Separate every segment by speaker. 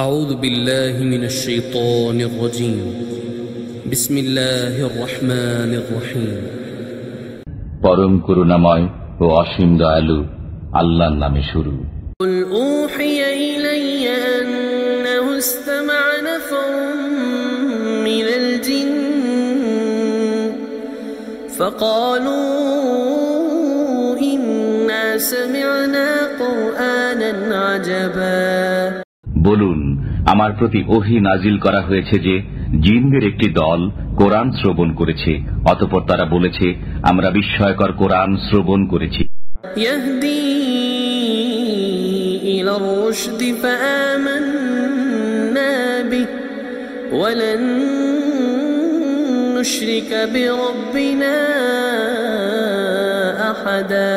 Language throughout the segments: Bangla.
Speaker 1: أعوذ بالله من الشيطان الرجيم بسم الله الرحمن الرحيم
Speaker 2: পরম করুণাময় ও অসীম দয়ালু আল্লাহর নামে শুরু।
Speaker 1: قل أوحي إلي أنه استمع نفر من الجن فقالوا إنا سمعنا قرآنا عجبا।
Speaker 2: বলুন, আমার প্রতি ওহী নাজিল করা হয়েছে যে জিনদের একটি দল কোরআন শ্রবণ করেছে, অতঃপর তারা বলেছে আমরা বিস্ময়কর কোরআন শ্রবণ করেছি।
Speaker 1: يهدي إلى الرشد فآمنا به ولن نشرك بربنا أحدا।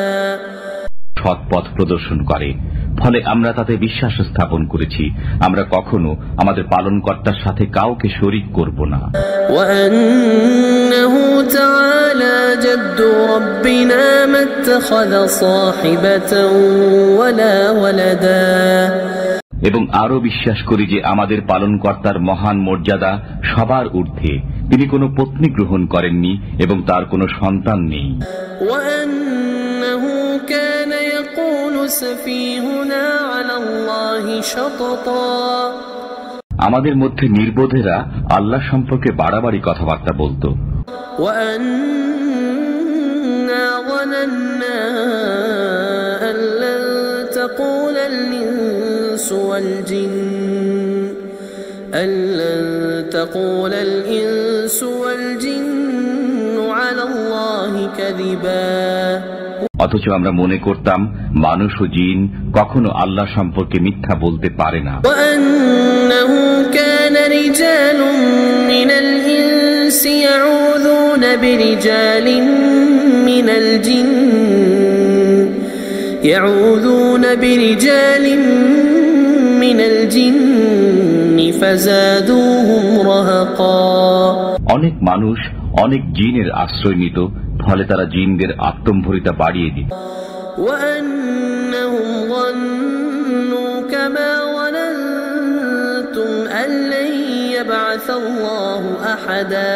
Speaker 2: সৎ পথ প্রদর্শন করে, ফলে আমরা তাতে বিশ্বাস স্থাপন করেছি, আমরা কখনো আমাদের পালনকর্তার সাথে কাউকে শরীক করব না।
Speaker 1: وأنه تعالى جد ربنا ما اتخذ صاحبة ولا ولدا।
Speaker 2: এবং আরো বিশ্বাস করি যে আমাদের পালনকর্তার মহান মর্যাদা সবার ঊর্ধ্বে, তিনি কোনো পত্নী গ্রহণ করেননি এবং তার কোনো সন্তান নেই।
Speaker 1: وأنه كان يقول سفيهنا على الله شططا।
Speaker 2: আমাদের মধ্যে নির্বোধেরা আল্লাহ সম্পর্কে বাড়াবাড়ি কথাবার্তা বলতো।
Speaker 1: وأنا ظننا أن لن تقول الإنس والجن على الله كذبا।
Speaker 2: অথচ আমরা মনে করতাম মানুষ ও জিন কখনো আল্লাহ সম্পর্কে মিথ্যা বলতে পারে না।
Speaker 1: وأنه كان رجال من الإنس يعوذون برجال من الجن فزادوهم رهقا।
Speaker 2: অনেক মানুষ অনেক জিনের আশ্রয় নিত, ফলে তারা জিনদের আত্মম্ভরিতা বাড়িয়ে দিত।
Speaker 1: وأنهم ظنوا كما ظننتم أن لن يبعث الله أحدا।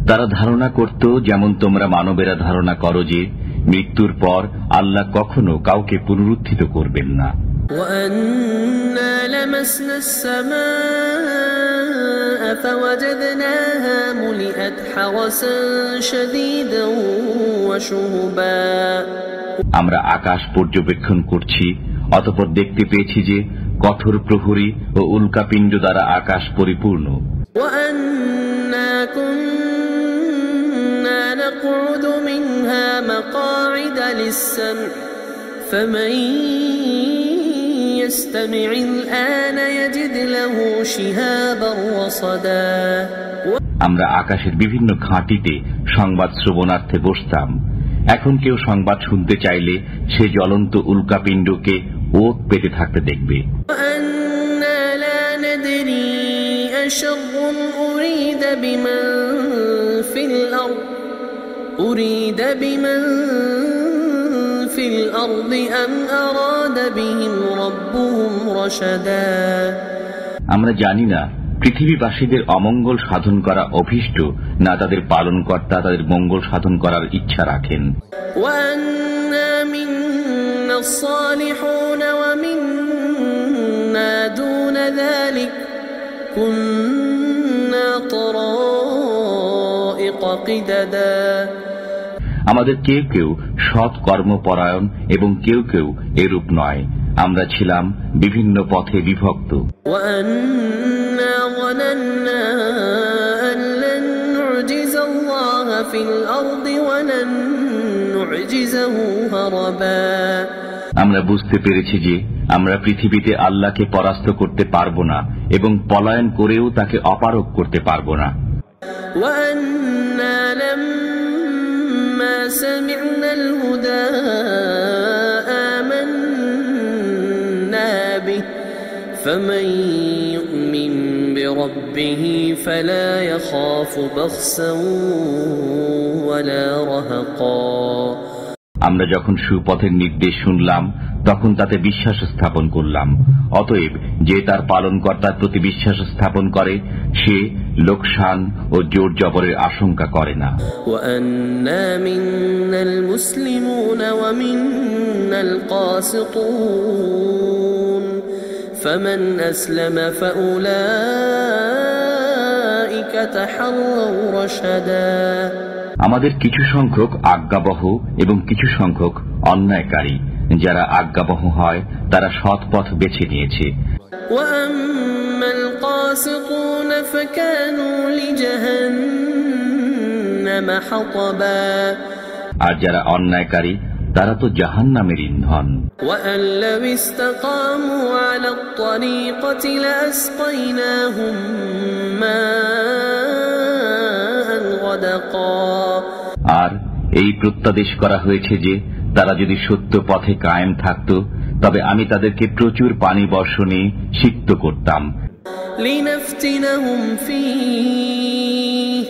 Speaker 2: তারা ধারণা করত যেমন তোমরা মানবেরা ধারণা করো যে মৃত্যুর পর আল্লাহ কখনো কাউকে পুনরুত্থিত করবেন না।
Speaker 1: وأنا لمسنا السماء فوجدناها ملئت حرسا شديدا وشهبا।
Speaker 2: আমরা আকাশ পর্যবেক্ষণ করছি, অতঃপর দেখতে পেয়েছি যে কঠোর প্রহরী ও উল্কাপিণ্ড দ্বারা আকাশ পরিপূর্ণ।
Speaker 1: وأنا كنا نقعد منها مقاعد للسمع فمن يستمع الآن يجد له شهابا رصدا।
Speaker 2: আমরা আকাশের বিভিন্ন ঘাঁটিতে সংবাদ শ্রবণার্থে বসতাম। এখন কেউ সংবাদ শুনতে চাইলে সে জ্বলন্ত উল্কাপিণ্ডকে ওত পেতে থাকতে দেখবে।
Speaker 1: وأنا لا ندري أشر أريد بمن في الأرض أم أراد بهم ربهم رشدا।
Speaker 2: আমরা জানি না পৃথিবীবাসীদের অমঙ্গল সাধন করা অভীষ্ট, না তাদের পালনকর্তা তাদের মঙ্গল সাধন করার ইচ্ছা রাখেন।
Speaker 1: وأنا منا الصالحون ومنا دون ذلك كنا طرائق قددا।
Speaker 2: আমাদের কেউ কেউ সৎ কর্মপরায়ণ এবং কেউ কেউ এরূপ নয়, আমরা ছিলাম বিভিন্ন পথে বিভক্ত।
Speaker 1: وأنا ظننا أن لن نعجز الله في الأرض ولن نعجزه هربا।
Speaker 2: আমরা বুঝতে পেরেছি যে আমরা পৃথিবীতে আল্লাহকে পরাস্ত করতে পারব না এবং পলায়ন করেও তাকে অপারগ করতে পারব না।
Speaker 1: وأنا لما سمعنا الهدى آمنا به فمن يؤمن بربه فلا يخاف بخسا ولا رهقا।
Speaker 2: আমরা যখন সুপথের নির্দেশ শুনলাম তখন তাতে বিশ্বাস স্থাপন করলাম। অতএব যে তার পালনকর্তার প্রতি বিশ্বাস স্থাপন করে সে লোকসান ও জোর জবরের আশঙ্কা করে না।
Speaker 1: وأنا منا المسلمون ومنا القاسطون فمن أسلم فأولئك تحروا رشدا।
Speaker 2: আমাদের কিছু সংখ্যক আজ্ঞাবহ এবং কিছু সংখ্যক অন্যায়কারী, যারা আজ্ঞাবহ হয় তারা সৎ পথ বেছে নিয়েছে।
Speaker 1: وأما القاسطون فكانوا لجهنم حطبا।
Speaker 2: আর যারা অন্যায়কারী তারা তো জাহান্নামের ইন্ধন।
Speaker 1: وأن لو استقاموا على الطريقة لأسقيناهم ماء غدقا।
Speaker 2: আর এই প্রত্যাদেশ করা হয়েছে যে তারা যদি সত্য পথে কায়েম থাকত তবে আমি তাদেরকে প্রচুর পানি বর্ষণে সিক্ত করতাম।
Speaker 1: لنفتنهم فيه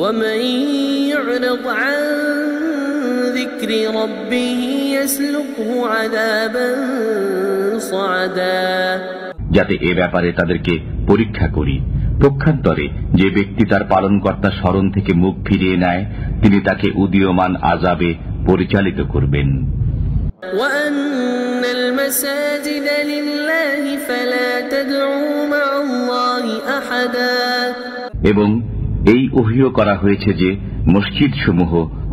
Speaker 1: ومن يعرض عن ذكر ربه يسلكه عذابا صعدا।
Speaker 2: যাতে এ ব্যাপারে তাদেরকে পরীক্ষা করি। পক্ষান্তরে যে ব্যক্তি তার পালনকর্তার স্মরণ থেকে মুখ ফিরিয়ে নেয় তিনি তাকে উদীয়মান আযাবে পরিচালিত করবেন।
Speaker 1: وأن المساجد لله فلا تدعوا مع الله أحدا।
Speaker 2: এবং এই ওহীও করা হয়েছে যে মসজিদ সমূহ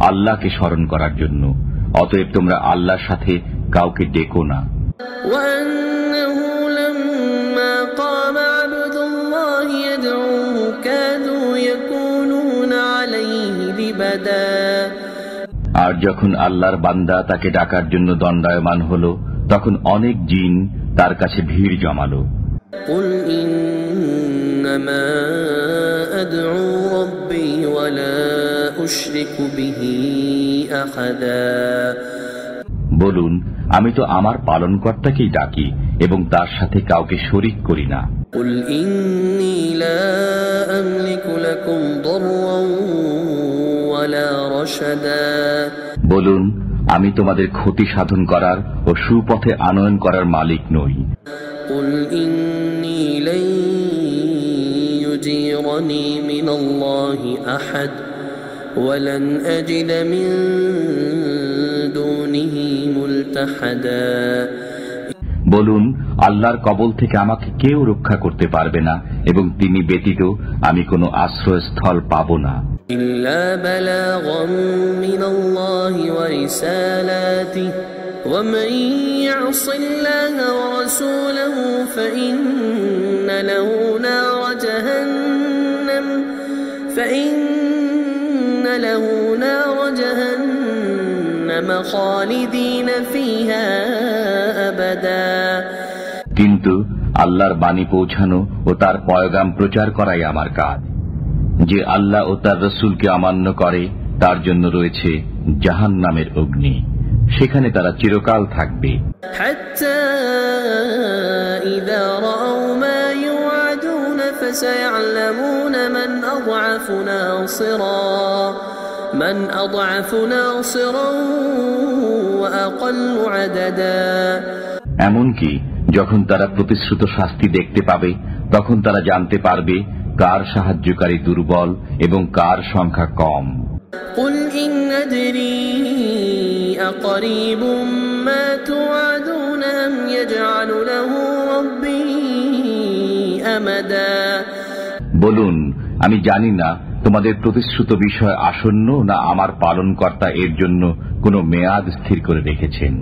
Speaker 2: আল্লাহকে স্মরণ করার জন্য, অতএব তোমরা আল্লাহর সাথে কাউকে ডেকো না।
Speaker 1: وأنه لما قام عبد الله يدعوه كادوا يكونون عليه لبدا।
Speaker 2: আর যখন আল্লাহর বান্দা তাকে ডাকার জন্য দণ্ডায়মান হল তখন অনেক জিন তার কাছে ভিড় জমালো।
Speaker 1: قل إنما أدعو ربي ولا أشرك به أحدا।
Speaker 2: বলুন, আমি তো আমার পালনকর্তাকেই ডাকি এবং তার সাথে কাউকে শরীক করি না।
Speaker 1: قل إني لا أملك لكم ضرا ولا رشدا।
Speaker 2: বলুন, আমি তোমাদের ক্ষতি সাধন করার ও সুপথে আনয়ন করার মালিক নই।
Speaker 1: قل إني لن يجيرني من الله أحد ولن أجد من دونه ملتحدا।
Speaker 2: বলুন, আল্লাহর কবল থেকে আমাকে কেউ রক্ষা করতে পারবে না এবং তিনি ব্যতীত আমি কোনো আশ্রয়স্থল পাব না।
Speaker 1: إلا بلاغا من الله ورسالاته ومن يعص الله ورسوله فإن له نار جهنم خالدين فيها أبدا।
Speaker 2: কিন্তু আল্লাহর বাণী পৌঁছানো ও তার পয়গাম প্রচার করাই আমার কাজ। যে আল্লাহ ও তার রসুলকে অমান্য করে তার জন্য রয়েছে জাহান্নামের অগ্নি, সেখানে তারা চিরকাল থাকবে।
Speaker 1: حتى إذا رأوا ما يوعدون فسيعلمون من أضعف ناصرا وأقل عددا।
Speaker 2: এমনকি যখন তারা প্রতিশ্রুত শাস্তি দেখতে পাবে তখন তারা জানতে পারবে কার সাহায্যকারী দুর্বল এবং কার সংখ্যা কম।
Speaker 1: قل إن أدري أقريب ما توعدون أم يجعل له ربي أمدا।
Speaker 2: বলুন, আমি জানি না তোমাদের প্রতিশ্রুত বিষয় আসন্ন না আমার পালনকর্তা এর জন্য কোনো মেয়াদ স্থির করে রেখেছেন।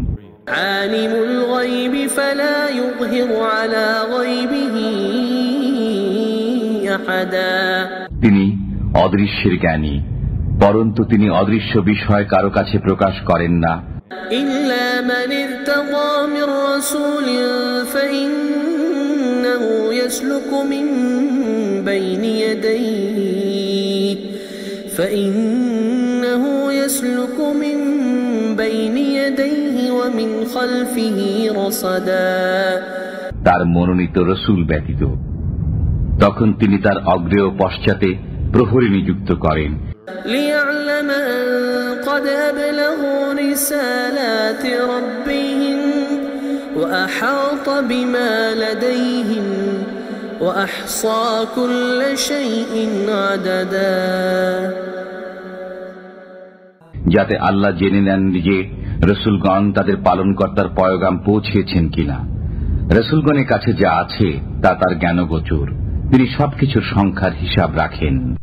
Speaker 1: عالم الغيب فلا يظهر على غيبه أحدا।
Speaker 2: তিনি অদৃশ্যের জ্ঞানী, পরন্তু তিনি অদৃশ্য বিষয় কারো কাছে প্রকাশ করেন না।
Speaker 1: إلا من ارتضى من رسول فإنه يسلك من بين يديه ومن خلفه رصدا।
Speaker 2: তার মনোনীত রসুল ব্যতীত তখন তিনি তার অগ্রে ও পশ্চাতে প্রহরী নিযুক্ত করেন
Speaker 1: ليعلم أن قد أبلغوا رسالات ربهم وأحاط بما لديهم وأحصى كل شيء عددا
Speaker 2: যাতে আল্লাহ জেনে নেন যে রসুলগণ তাদের পালনকর্তার পয়গাম পৌঁছেছেন কিনা। রসুলগণের কাছে যা আছে তা তার জ্ঞানগোচর। তিনি সবকিছুর সংখ্যার হিসাব রাখেন।